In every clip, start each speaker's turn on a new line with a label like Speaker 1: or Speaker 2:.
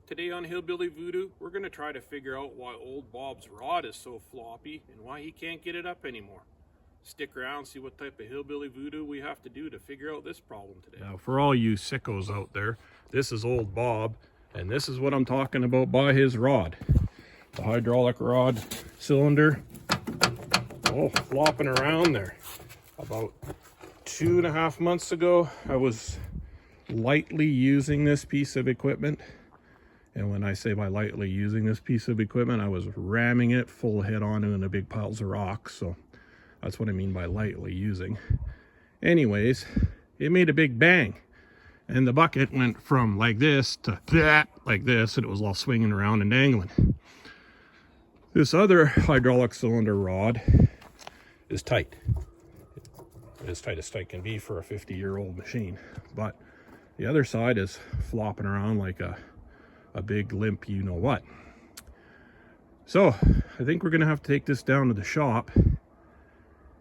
Speaker 1: Today on Hillbilly Voodoo, we're going to try to figure out why old Bob's rod is so floppy and why he can't get it up anymore. Stick around, see what type of Hillbilly Voodoo we have to do to figure out this problem today. Now, for all you sickos out there, this is old Bob, and this is what I'm talking about by his rod. The hydraulic rod cylinder, flopping around there. About 2.5 months ago, I was lightly using this piece of equipment. And when I say by lightly using this piece of equipment, I was ramming it full head on into big piles of rocks. So that's what I mean by lightly using. Anyways, it made a big bang. And the bucket went from like this to that, like this, and it was all swinging around and dangling. This other hydraulic cylinder rod is tight. As tight as tight can be for a 50-year-old machine. But the other side is flopping around like a big limp you know what. So I think we're gonna have to take this down to the shop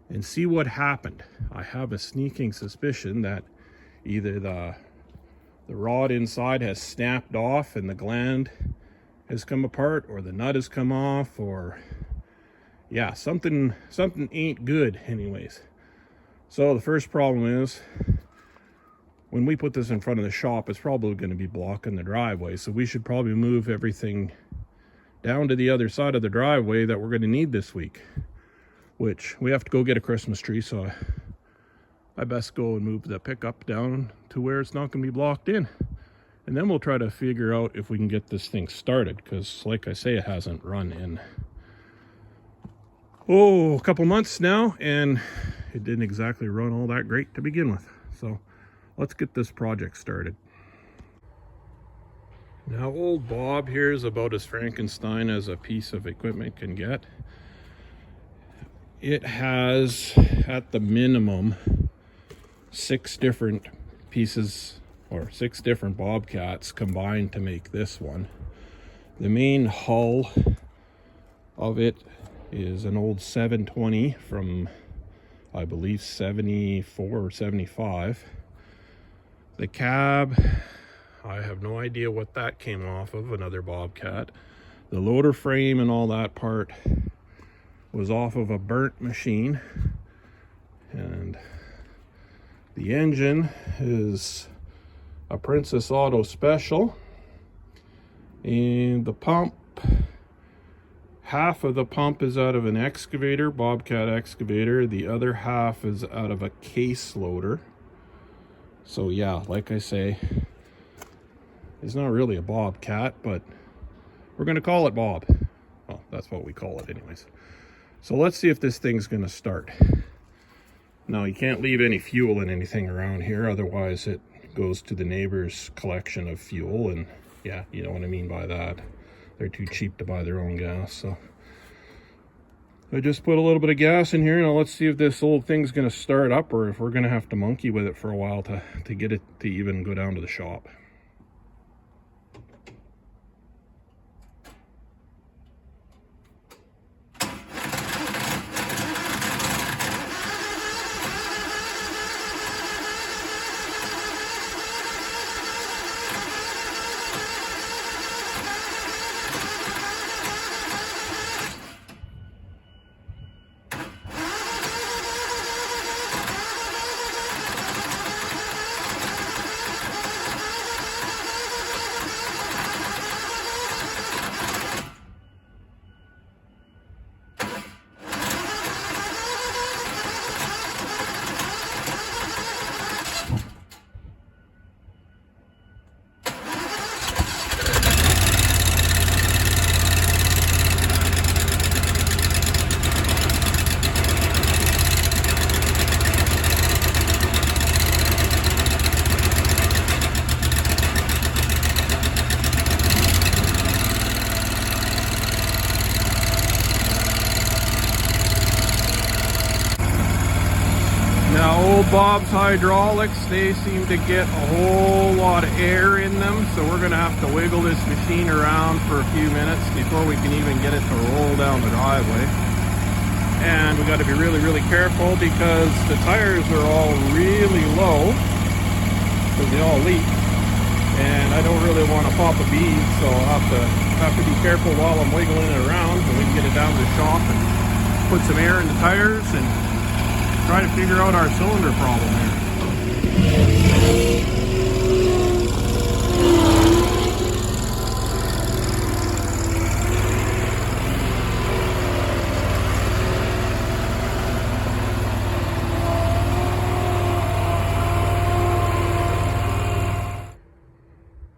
Speaker 1: and see what happened. I have a sneaking suspicion that either the rod inside has snapped off and the gland has come apart, or the nut has come off, or yeah, something ain't good anyways. So the first problem is, when we put this in front of the shop, it's probably going to be blocking the driveway. So we should probably move everything down to the other side of the driveway that we're going to need this week. Which, we have to go get a Christmas tree, so I best go and move the pickup down to where it's not going to be blocked in. And then we'll try to figure out if we can get this thing started. Because, like I say, it hasn't run in, a couple months now. And it didn't exactly run all that great to begin with. So let's get this project started. Now, old Bob here is about as Frankenstein as a piece of equipment can get. It has, at the minimum, 6 different pieces, or 6 different Bobcats combined to make this one. The main hull of it is an old 720 from, I believe, 74 or 75. The cab, I have no idea what that came off of, another Bobcat. The loader frame and all that part was off of a burnt machine. And the engine is a Princess Auto Special. And the pump, half of the pump is out of an excavator, Bobcat excavator. The other half is out of a case loader. So yeah, like I say, it's not really a Bobcat, but we're going to call it Bob. Well, that's what we call it anyways. So let's see if this thing's going to start. Now, you can't leave any fuel in anything around here, otherwise it goes to the neighbor's collection of fuel, and yeah, you know what I mean by that. They're too cheap to buy their own gas, so I just put a little bit of gas in here. Now let's see if this old thing's going to start up, or if we're going to have to monkey with it for a while to get it to even go down to the shop. Now, old Bob's hydraulics, they seem to get a whole lot of air in them, so we're going to have to wiggle this machine around for a few minutes before we can even get it to roll down the driveway. And we got to be really, really careful because the tires are all really low, because they all leak. and I don't really want to pop a bead, so I'll have to be careful while I'm wiggling it around, and we can get it down to the shop and put some air in the tires and try to figure out our cylinder problem here.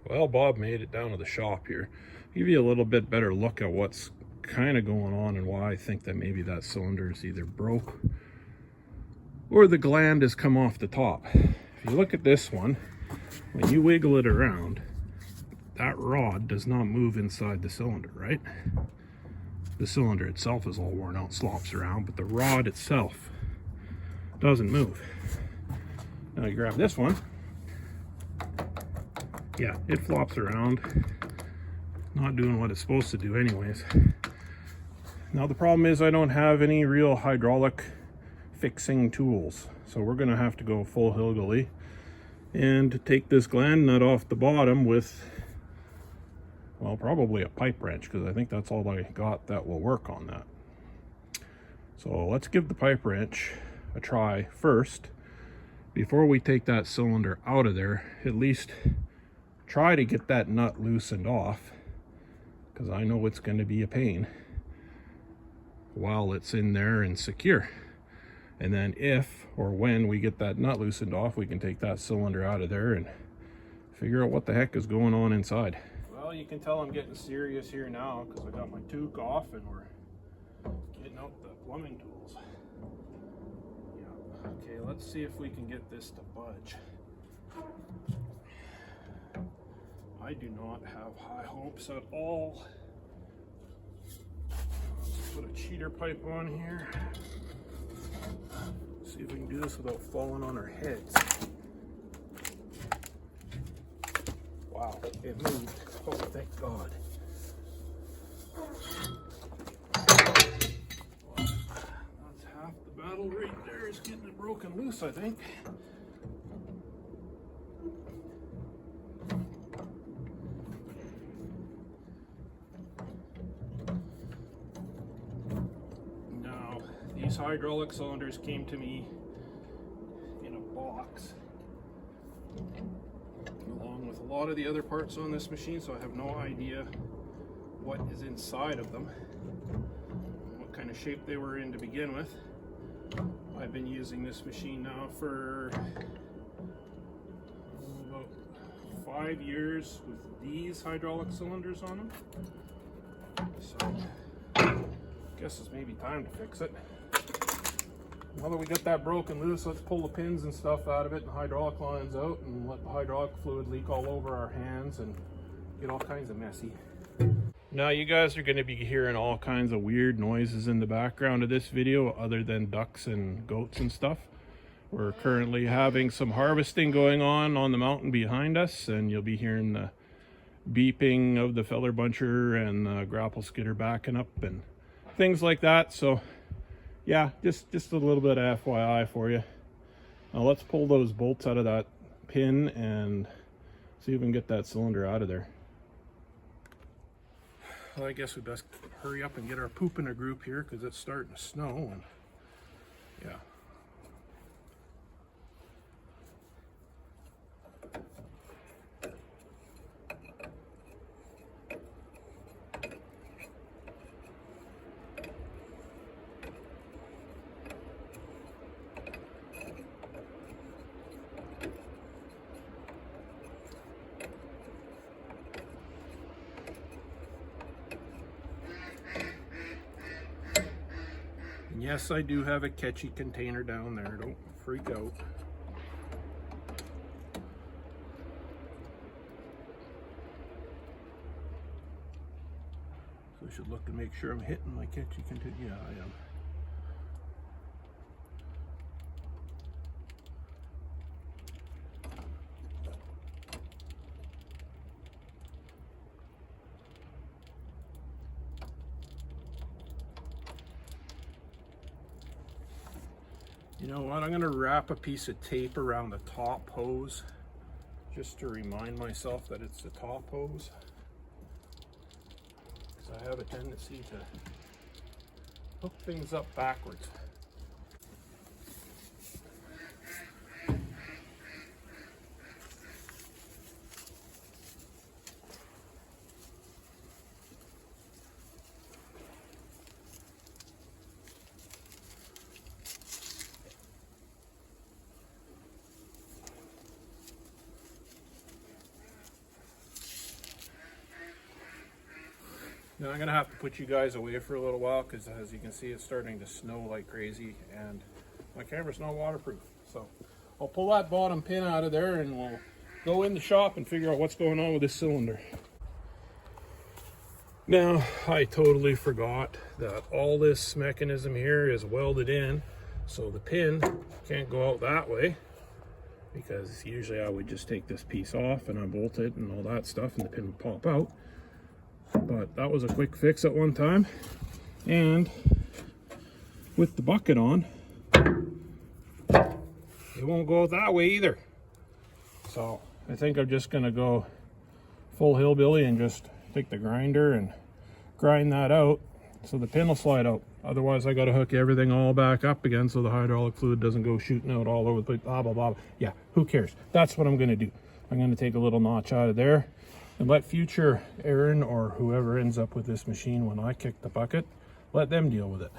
Speaker 1: Well, Bob made it down to the shop here. Give you a little bit better look at what's kind of going on and why I think that maybe that cylinder is either broke or the gland has come off the top. If you look at this one, when you wiggle it around, that rod does not move inside the cylinder, right? The cylinder itself is all worn out, slops around, but the rod itself doesn't move. Now you grab this one. Yeah, it flops around, not doing what it's supposed to do anyways. Now the problem is I don't have any real hydraulic fixing tools, so we're gonna have to go full HillBilly and take this gland nut off the bottom with, well, probably a pipe wrench, because I think that's all I got that will work on that. So let's give the pipe wrench a try first before we take that cylinder out of there. At least try to get that nut loosened off, because I know it's going to be a pain while it's in there and secure. And then if or when we get that nut loosened off, we can take that cylinder out of there and figure out what the heck is going on inside. Well, you can tell I'm getting serious here now because I got my toque off and we're getting out the plumbing tools. Yeah. Okay, let's see if we can get this to budge. I do not have high hopes at all. Let's put a cheater pipe on here. See if we can do this without falling on our heads. Wow, it moved. Oh, thank God. Well, that's half the battle right there, is getting it broken loose, I think. These hydraulic cylinders came to me in a box along with a lot of the other parts on this machine, so I have no idea what is inside of them, what kind of shape they were in to begin with. I've been using this machine now for about 5 years with these hydraulic cylinders on them, so I guess it's maybe time to fix it. Now that we got that broken loose, let's pull the pins and stuff out of it and the hydraulic lines out and let the hydraulic fluid leak all over our hands and get all kinds of messy. Now you guys are going to be hearing all kinds of weird noises in the background of this video other than ducks and goats and stuff. We're currently having some harvesting going on the mountain behind us, and you'll be hearing the beeping of the feller buncher and the grapple skidder backing up and things like that. So yeah, just a little bit of FYI for you. Now let's pull those bolts out of that pin and see if we can get that cylinder out of there. Well, I guess we best hurry up and get our poop in a group here because it's starting to snow, and yeah. And yes, I do have a catchy container down there, don't freak out. So I should look to make sure I'm hitting my catchy container. Yeah, I am. You know what, I'm going to wrap a piece of tape around the top hose just to remind myself that it's the top hose, because I have a tendency to hook things up backwards. Now I'm gonna have to put you guys away for a little while, because as you can see, it's starting to snow like crazy and my camera's not waterproof. So I'll pull that bottom pin out of there and we'll go in the shop and figure out what's going on with this cylinder. Now, I totally forgot that all this mechanism here is welded in, so the pin can't go out that way, because usually I would just take this piece off and unbolt it and all that stuff and the pin would pop out. But that was a quick fix at one time, and with the bucket on, it won't go that way either. So I think I'm just gonna go full hillbilly and just take the grinder and grind that out so the pin will slide out. Otherwise I gotta hook everything all back up again so the hydraulic fluid doesn't go shooting out all over the place, blah blah blah. Yeah, who cares? That's what I'm gonna do. I'm gonna take a little notch out of there and let future Aaron or whoever ends up with this machine when I kick the bucket, let them deal with it.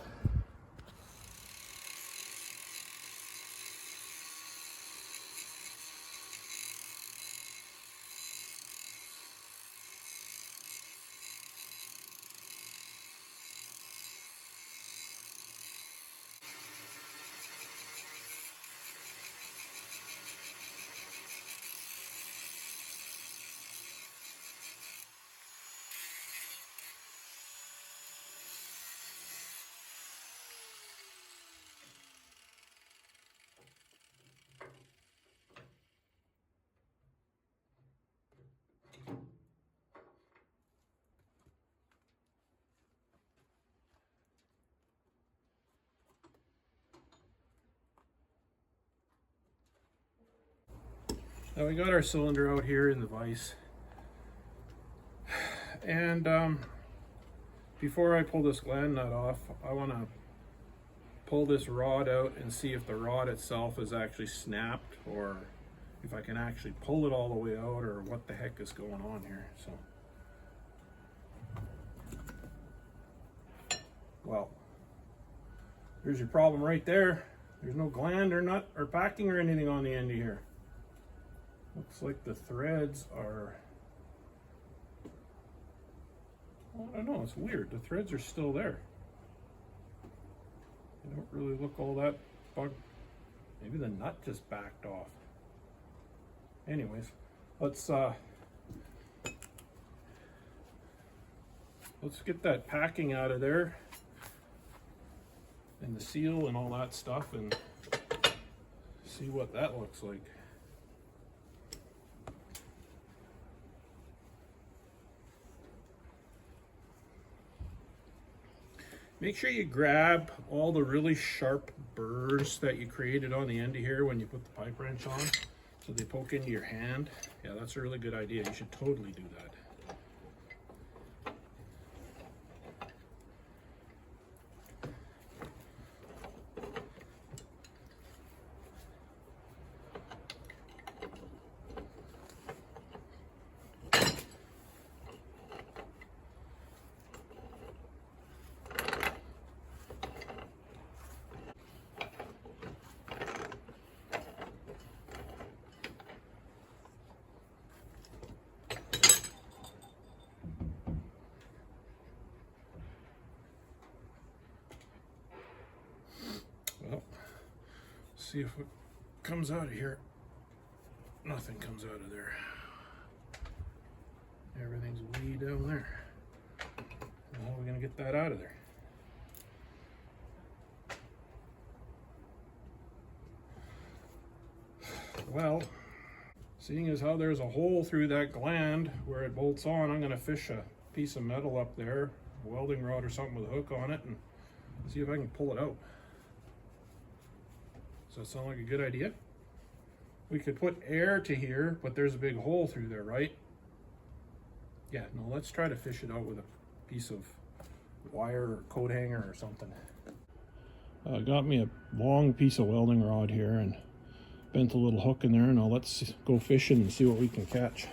Speaker 1: Now we got our cylinder out here in the vise, and before I pull this gland nut off, I want to pull this rod out and see if the rod itself is actually snapped, or if I can actually pull it all the way out, or what the heck is going on here. So, well, there's your problem right there. There's no gland or nut or packing or anything on the end of here. Looks like the threads are, I don't know, it's weird. The threads are still there. They don't really look all that bug. Maybe the nut just backed off. Anyways, let's get that packing out of there and the seal and all that stuff and see what that looks like. Make sure you grab all the really sharp burrs that you created on the end of here when you put the pipe wrench on, so they poke into your hand. Yeah, that's a really good idea. You should totally do that. Well, see if it comes out of here. Nothing comes out of there. Everything's way down there. How are we gonna get that out of there? Well, seeing as how there's a hole through that gland where it bolts on, I'm gonna fish a piece of metal up there, a welding rod or something with a hook on it, and see if I can pull it out. Does that sound like a good idea? we could put air to here, but there's a big hole through there, right? Yeah, no, let's try to fish it out with a piece of wire or coat hanger or something. Got me a long piece of welding rod here and bent a little hook in there. Now let's go fishing and see what we can catch.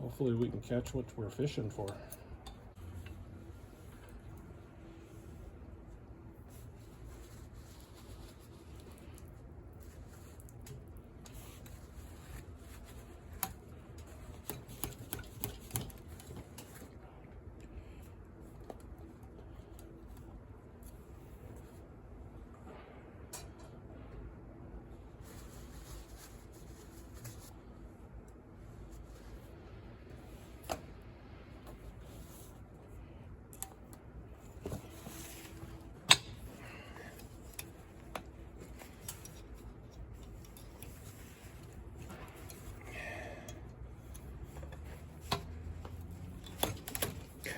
Speaker 1: Hopefully we can catch what we're fishing for.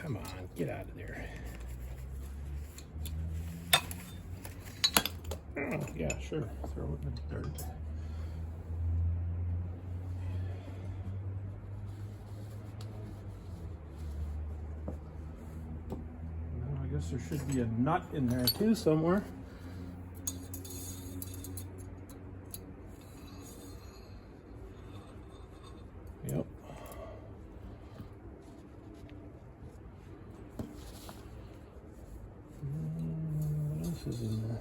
Speaker 1: Come on, get out of there. Oh, yeah, sure. Throw it in the dirt. Well, I guess there should be a nut in there too somewhere. Yep. What else is in there?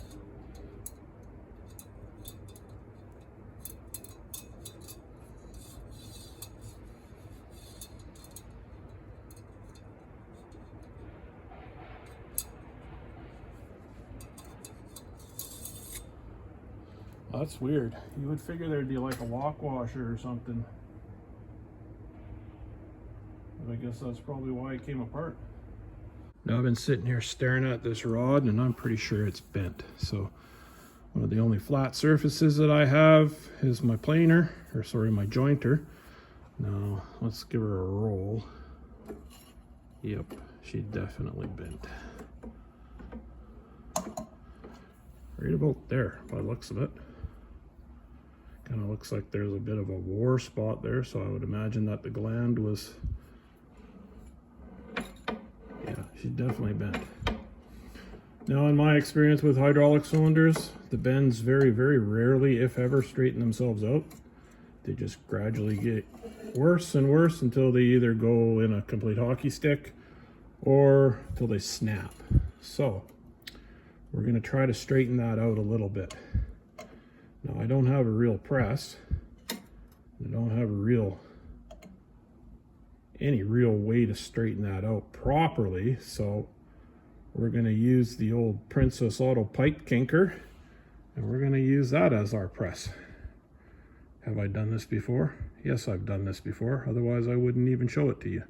Speaker 1: Oh, that's weird. You would figure there'd be like a lock washer or something. But I guess that's probably why it came apart. Now I've been sitting here staring at this rod and I'm pretty sure it's bent. So one of the only flat surfaces that I have is my planer, or sorry, my jointer. Now let's give her a roll. Yep, she definitely bent. Right about there by the looks of it. Kind of looks like there's a bit of a war spot there, so I would imagine that the gland was, yeah, she definitely bent. Now in my experience with hydraulic cylinders, the bends very, very rarely, if ever, straighten themselves out. They just gradually get worse and worse until they either go in a complete hockey stick or until they snap. So we're going to try to straighten that out a little bit. Now I don't have a real press. I don't have any real way to straighten that out properly. So we're going to use the old Princess Auto pipe kinker and we're going to use that as our press. Have I done this before? Yes, I've done this before. Otherwise I wouldn't even show it to you.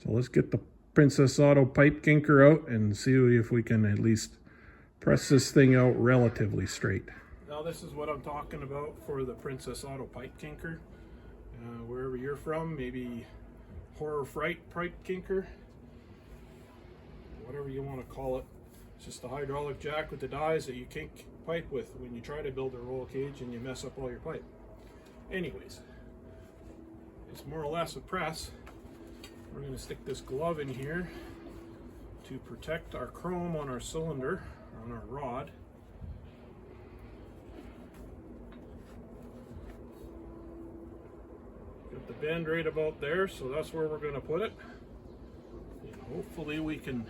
Speaker 1: So let's get the Princess Auto pipe kinker out and see if we can at least press this thing out relatively straight. Now this is what I'm talking about for the Princess Auto pipe kinker. Wherever you're from, maybe Horror Fright pipe kinker, whatever you want to call it. It's just a hydraulic jack with the dies that you kink pipe with when you try to build a roll cage and you mess up all your pipe. Anyways, it's more or less a press. We're going to stick this glove in here to protect our chrome on our cylinder, on our rod. Got the bend right about there, so that's where we're going to put it. And hopefully we can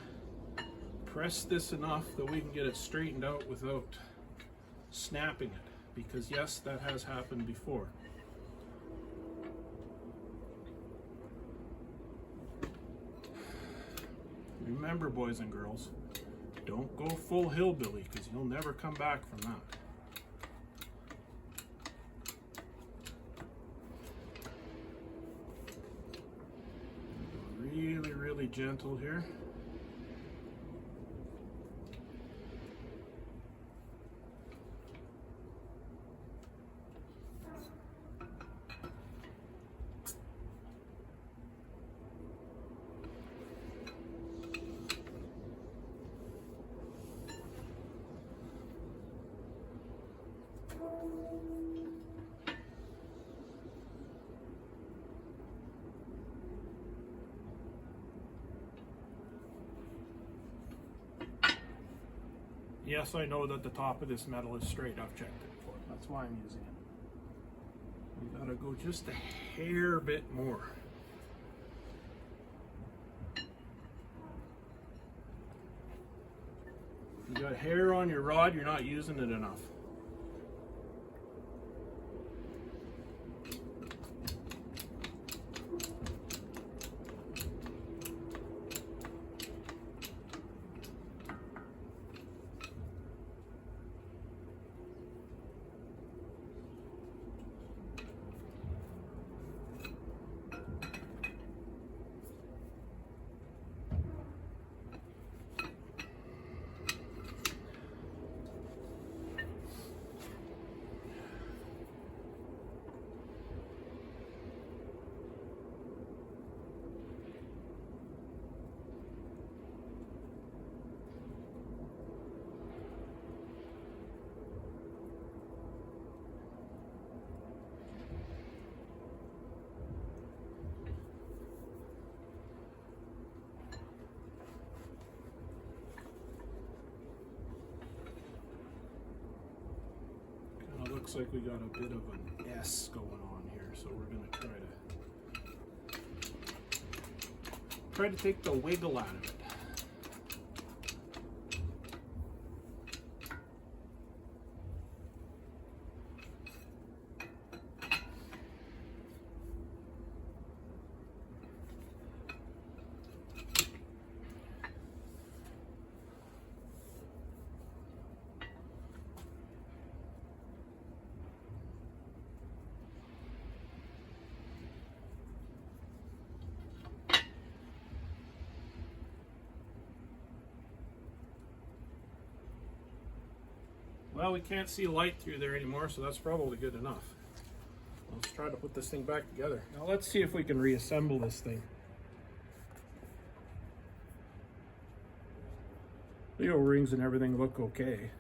Speaker 1: press this enough that we can get it straightened out without snapping it, because yes, that has happened before. Remember, boys and girls, don't go full hillbilly, because you'll never come back from that. Really, really gentle here. Yes, I know that the top of this metal is straight. I've checked it before. That's why I'm using it. We gotta go just a hair bit more. If you got hair on your rod, you're not using it enough. Looks like we got a bit of an S going on here, so we're going to try to take the wiggle out of it. Well, we can't see light through there anymore, so that's probably good enough. Let's try to put this thing back together. Now let's see if we can reassemble this thing. The O-rings and everything look okay.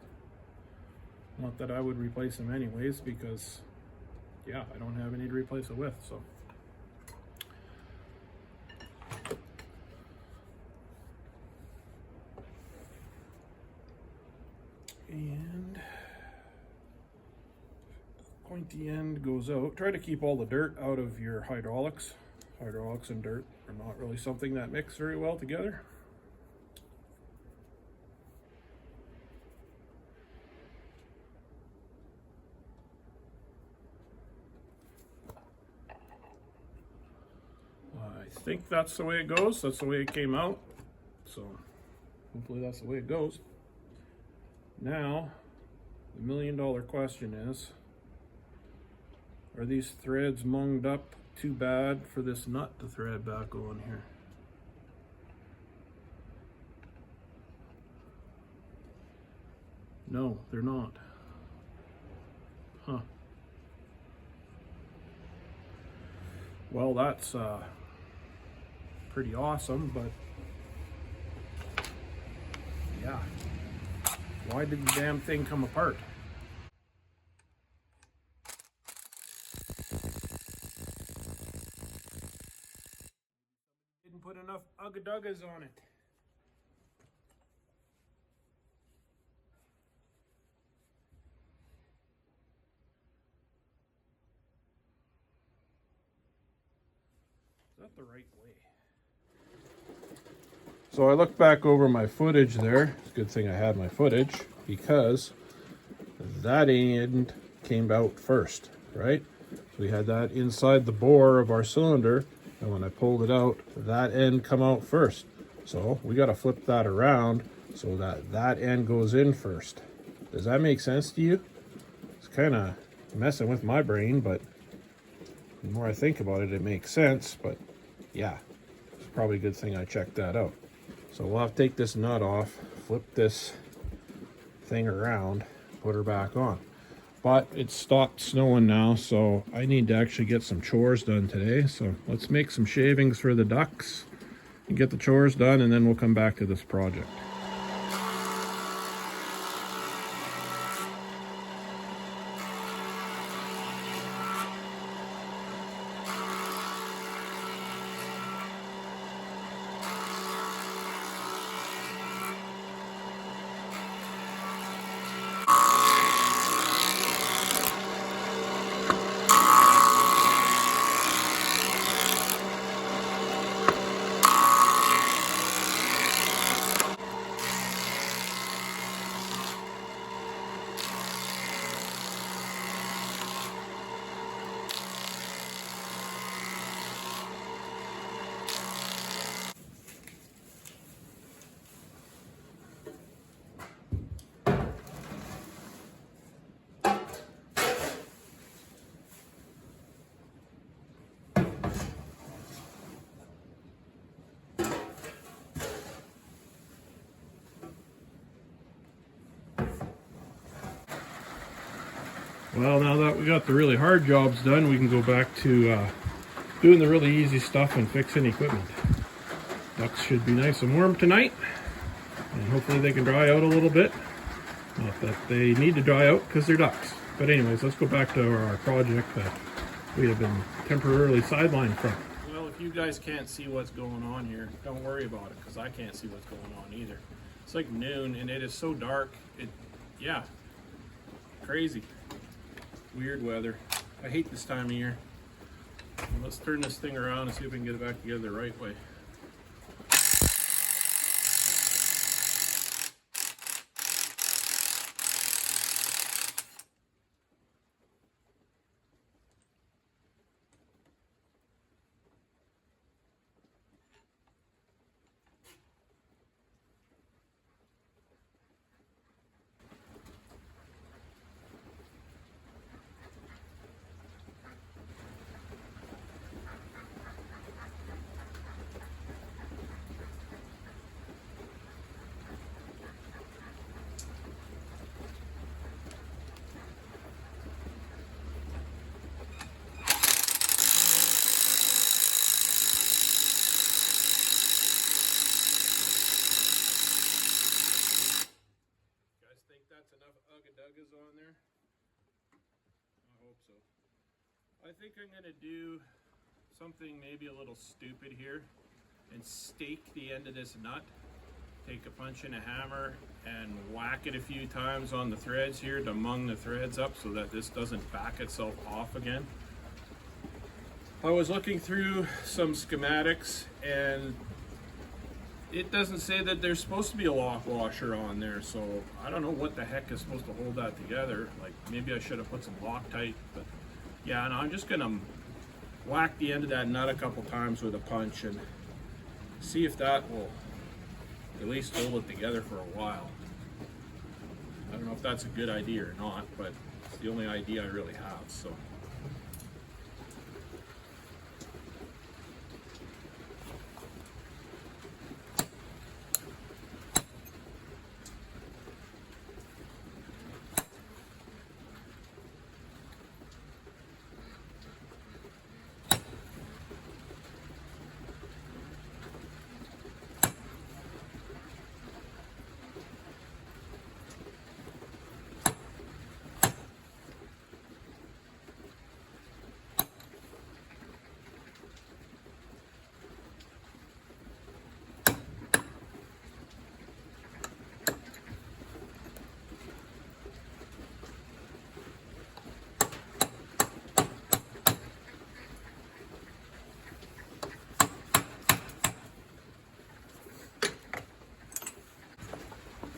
Speaker 1: Not that I would replace them anyways, because yeah, I don't have any to replace it with, so. And pointy end goes out. Try to keep all the dirt out of your hydraulics. Hydraulics and dirt are not really something that mix very well together. I think that's the way it goes. That's the way it came out. So hopefully that's the way it goes. Now, the million-dollar question is, are these threads munged up too bad for this nut to thread back on here? No, they're not. Huh. Well, that's pretty awesome, but yeah. Why did the damn thing come apart? Didn't put enough ugga-duggas on it. Is that the right way? So I looked back over my footage there. It's a good thing I had my footage, because that end came out first, right? So we had that inside the bore of our cylinder, and when I pulled it out, that end come out first. So we got to flip that around so that that end goes in first. Does that make sense to you? It's kind of messing with my brain, but the more I think about it, it makes sense. But yeah, it's probably a good thing I checked that out. So we'll have to take this nut off, flip this thing around, put her back on. But it's stopped snowing now, so I need to actually get some chores done today. So let's make some shavings for the ducks and get the chores done, and then we'll come back to this project. Well, now that we got the really hard jobs done, we can go back to doing the really easy stuff and fixing equipment. Ducks should be nice and warm tonight, and hopefully they can dry out a little bit. Not that they need to dry out because they're ducks. But anyways, let's go back to our project that we have been temporarily sidelined from. Well, if you guys can't see what's going on here, don't worry about it, because I can't see what's going on either. It's like noon and it is so dark. Yeah, crazy. Weird weather. I hate this time of year. Let's turn this thing around and see if we can get it back together the right way. That's enough ugga-duggas on there. I hope so. I think I'm going to do something maybe a little stupid here and stake the end of this nut. Take a punch and a hammer and whack it a few times on the threads here to mung the threads up so that this doesn't back itself off again. I was looking through some schematics and it doesn't say that there's supposed to be a lock washer on there, so I don't know what the heck is supposed to hold that together. Like, maybe I should have put some Loctite, but yeah, no, I'm just gonna whack the end of that nut a couple times with a punch and see if that will at least hold it together for a while. I don't know if that's a good idea or not, but it's the only idea I really have, so.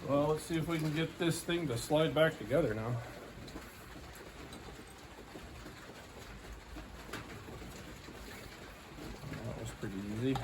Speaker 1: Well, let's see if we can get this thing to slide back together now. That was pretty easy.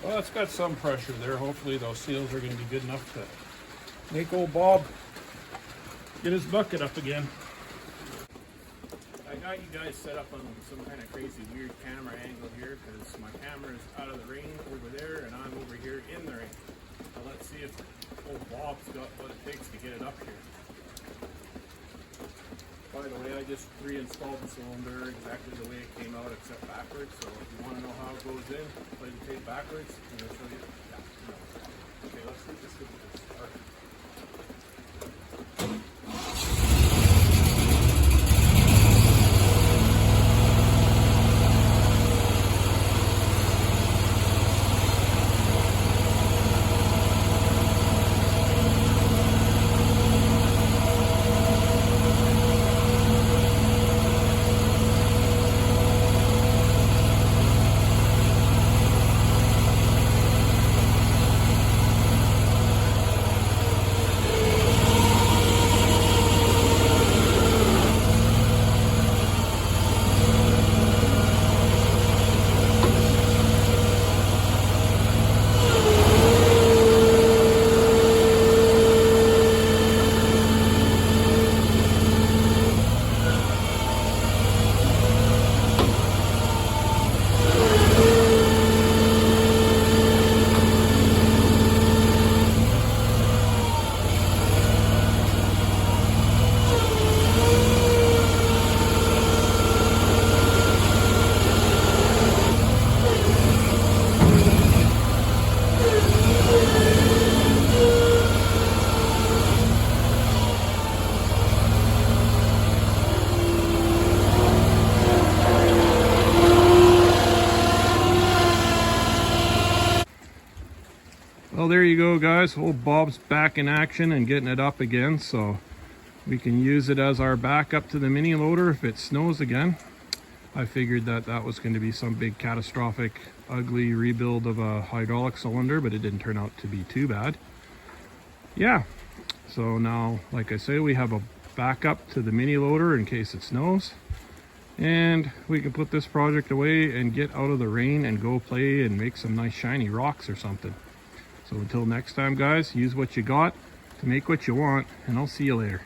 Speaker 1: Well, it's got some pressure there. Hopefully those seals are going to be good enough to make old Bob get his bucket up again. I got you guys set up on some kind of crazy weird camera angle here because my camera is out of the rain over there and I'm over here in the rain. Now let's see if old Bob's got what it takes to get it up here. By the way, I just reinstalled the cylinder exactly the way it came out, except backwards. So if you want to know how it goes in, play the tape backwards, and I'll show you. Yeah, no. Okay, let's see this with this start. Well, there you go, guys. Old Bob's back in action and getting it up again, so we can use it as our backup to the mini loader if it snows again. I figured that that was going to be some big catastrophic ugly rebuild of a hydraulic cylinder, but it didn't turn out to be too bad. Yeah, so now, like I say, we have a backup to the mini loader in case it snows, and we can put this project away and get out of the rain and go play and make some nice shiny rocks or something. So until next time, guys, use what you got to make what you want, and I'll see you later.